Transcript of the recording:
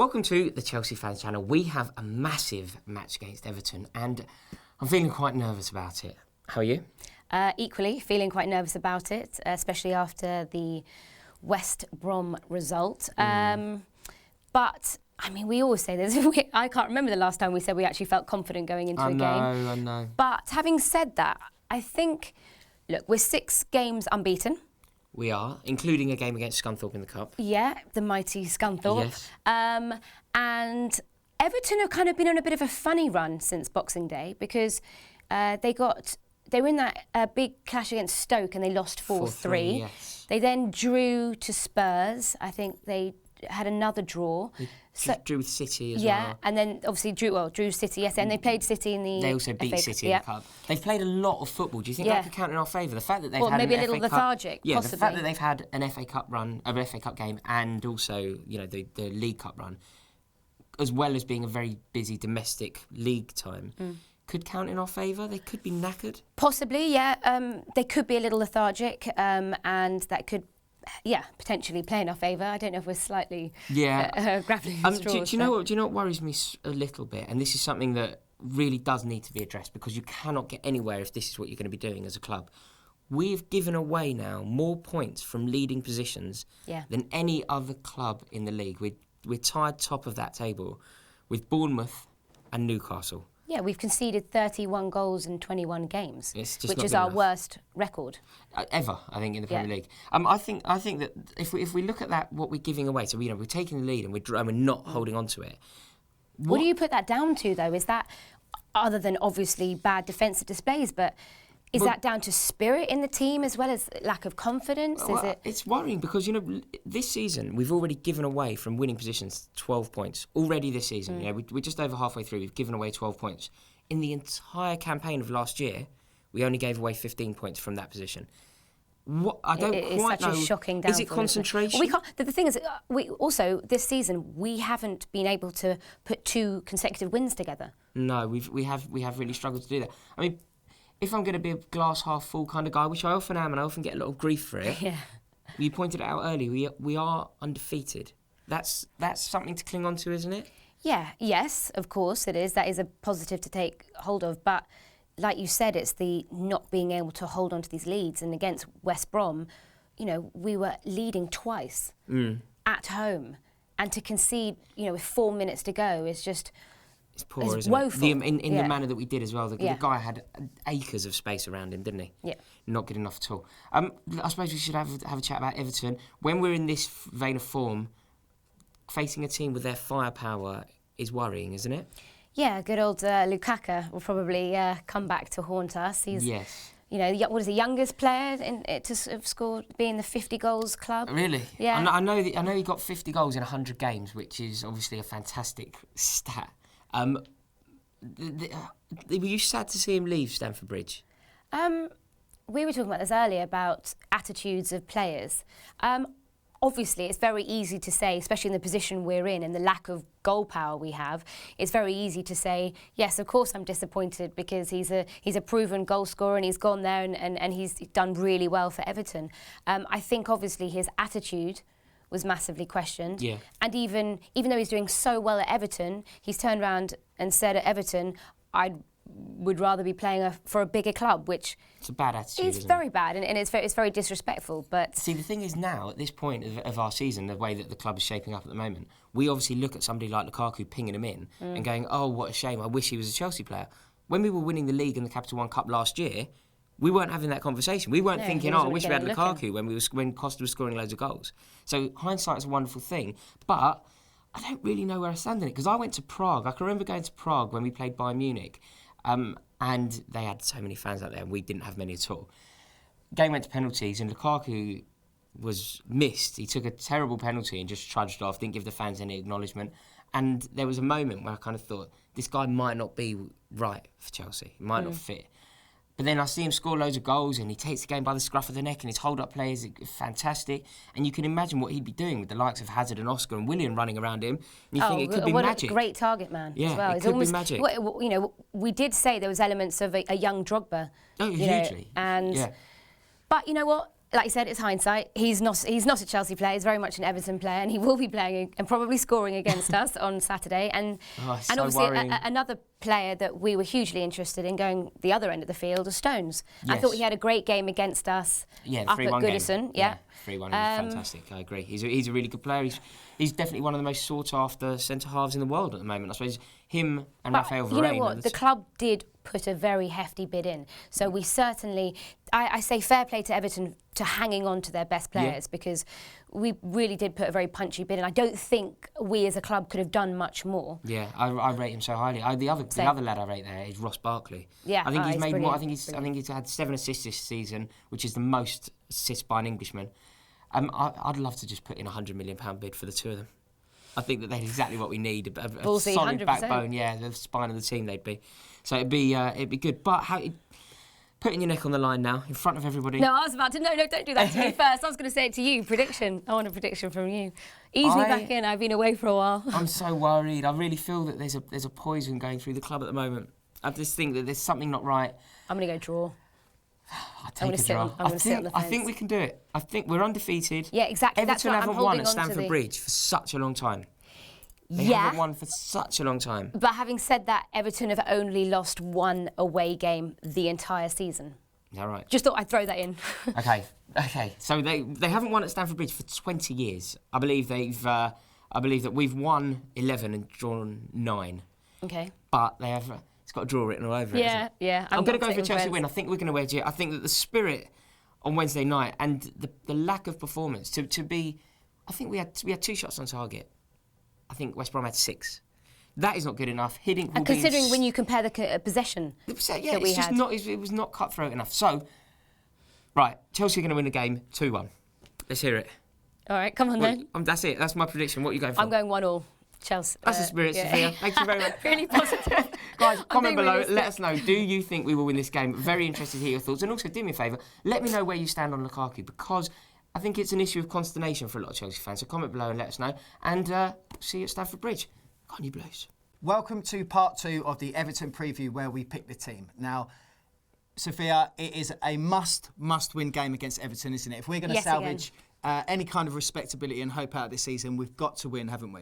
Welcome to the Chelsea Fans Channel. We have a massive match against Everton and I'm feeling quite nervous about it. How are you? Equally, feeling quite nervous about it, especially after the West Brom result. But, I mean, we always say this. I can't remember the last time we said we actually felt confident going into a game. I know. But having said that, I think, look, we're 6 games unbeaten. We are, including a game against Scunthorpe in the Cup. Yeah, the mighty Scunthorpe. Yes. And Everton have kind of been on a bit of a funny run since Boxing Day because they were in that big clash against Stoke and they lost 4-3. Yes. They then drew to Spurs. I think they had another draw. They drew with City as well. Yeah, and then obviously drew City yesterday, and they played City in the They also beat FA City in the Cup. They've played a lot of football. Do you think that could count in our favour? The fact that they've had maybe an a little FA Cup, lethargic, yeah, possibly. the fact that they've had an FA Cup run, an FA Cup game, and also the League Cup run, as well as being a very busy domestic league time. Could count in our favour. They could be knackered. Possibly, yeah. They could be a little lethargic, and that could, potentially play in our favour. I don't know if we're slightly grappling at straws. Do you know what worries me a little bit? And this is something that really does need to be addressed because you cannot get anywhere if this is what you're going to be doing as a club. We've given away now more points from leading positions than any other club in the league. We're tied top of that table with Bournemouth and Newcastle. Yeah, we've conceded 31 goals in 21 games, which is our worst record ever, I think, in the Premier League. I think that if we look at that, what we're giving away, so we're taking the lead and we're not holding on to it. What do you put that down to, though? Is that, other than obviously bad defensive displays, but is that down to spirit in the team as well as lack of confidence? It's worrying because, this season we've already given away from winning positions 12 points. Already this season, we're just over halfway through, we've given away 12 points. In the entire campaign of last year, we only gave away 15 points from that position. I don't quite know. It's such a shocking downfall. Is it concentration? Well, we can't. The thing is, we also this season we haven't been able to put 2 consecutive wins together. No, we have really struggled to do that. I mean, if I'm going to be a glass half full kind of guy, which I often am, and I often get a lot of grief for it. Yeah. You pointed it out earlier. We are undefeated. That's something to cling on to, isn't it? Yeah. Yes, of course it is. That is a positive to take hold of. But like you said, it's the not being able to hold on to these leads. And against West Brom, we were leading twice at home, and to concede, with 4 minutes to go is just. It's poor, isn't woeful. it? In the manner that we did as well. The guy had acres of space around him, didn't he? Yeah. Not good enough at all. I suppose we should have a chat about Everton. When we're in this vein of form, facing a team with their firepower is worrying, isn't it? Yeah, good old Lukaku will probably come back to haunt us. He's, what is the youngest player to have scored, be in the 50 goals club? Really? Yeah. I know he got 50 goals in 100 games, which is obviously a fantastic stat. Were you sad to see him leave Stamford Bridge? We were talking about this earlier about attitudes of players. Obviously, it's very easy to say, especially in the position we're in and the lack of goal power we have, it's very easy to say, yes, of course I'm disappointed because he's a proven goal scorer and he's gone there and he's done really well for Everton. I think, obviously, his attitude was massively questioned. Yeah. And even though he's doing so well at Everton, he's turned around and said at Everton, I would rather be playing for a bigger club, which it's a bad attitude. It's very bad, and it's very disrespectful. But see, the thing is now at this point of our season, the way that the club is shaping up at the moment, we obviously look at somebody like Lukaku pinging him in and going, "Oh, what a shame! I wish he was a Chelsea player." When we were winning the league and the Capital One Cup last year, we weren't having that conversation. We weren't thinking, "Oh, I wish we had Lukaku," when Costa was scoring loads of goals. So hindsight is a wonderful thing, but I don't really know where I stand in it because I went to Prague. I can remember going to Prague when we played Bayern Munich. And they had so many fans out there and we didn't have many at all. Game went to penalties and Lukaku was missed. He took a terrible penalty and just trudged off, didn't give the fans any acknowledgement. And there was a moment where I kind of thought, this guy might not be right for Chelsea. He might not fit. But then I see him score loads of goals and he takes the game by the scruff of the neck and his hold-up play is fantastic. And you can imagine what he'd be doing with the likes of Hazard and Oscar and Willian running around him. And you think it could be magic. What a great target man as well. It could be magic. We did say there was elements of a young Drogba. Oh, hugely. But you know what? like you said, it's hindsight. He's not a Chelsea player. He's very much an Everton player, and he will be playing and probably scoring against us on Saturday. And so obviously another player that we were hugely interested in going the other end of the field is Stones. Yes. I thought he had a great game against us up at Goodison. Yeah, 3-1. Fantastic. I agree. He's a really good player. He's definitely one of the most sought after centre halves in the world at the moment. I suppose him and Raphael Varane. You know what? The club did put a very hefty bid in. So we certainly, I say fair play to Everton to hanging on to their best players because we really did put a very punchy bid in. I don't think we as a club could have done much more. Yeah, I rate him so highly. The other lad I rate there is Ross Barkley. Yeah, I think he's made more. I think brilliant. he's had 7 assists this season, which is the most assists by an Englishman. I'd love to just put in £100 million bid for the two of them. I think that they're exactly what we need. A Ballsy, solid 100%. backbone, the spine of the team they'd be. So it'd be good. But putting your neck on the line now in front of everybody. No, I was about to. No, don't do that to me first. I was going to say it to you. Prediction. I want a prediction from you. Ease me back in. I've been away for a while. I'm so worried. I really feel that there's a poison going through the club at the moment. I just think that there's something not right. I'm going to go draw. I take a draw. I'm going to sit on the fence. I think we can do it. I think we're undefeated. Yeah, exactly. Everton That's haven't won at Stamford Bridge for such a long time. They haven't won for such a long time. But having said that, Everton have only lost one away game the entire season. All right. Just thought I'd throw that in. Okay. So they haven't won at Stamford Bridge for 20 years. I believe that we've won 11 and drawn 9. Okay. But they have. It's got a draw written all over it. Yeah. I'm going to go for a Chelsea win. I think we're going to wedge it. I think that the spirit on Wednesday night and the lack of performance to be. I think we had 2 shots on target. I think West Brom had 6. That is not good enough. Hiddink and considering when you compare the possession yeah, that we had. It was not cutthroat enough. So, right, Chelsea are going to win the game 2-1. Let's hear it. All right, come on then. That's it. That's my prediction. What are you going for? I'm going 1-1. Chelsea. That's the spirit, Sophia. Thank you very much. Really positive. Guys, comment below. Let us know. Do you think we will win this game? Very interested to hear your thoughts. And also, do me a favour. Let me know where you stand on Lukaku because I think it's an issue of consternation for a lot of Chelsea fans. So comment below and let us know. And see you at Stamford Bridge. Go on, you Blues. Welcome to part 2 of the Everton preview where we pick the team. Now, Sophia, it is a must-win game against Everton, isn't it? If we're going to salvage any kind of respectability and hope out of this season, we've got to win, haven't we?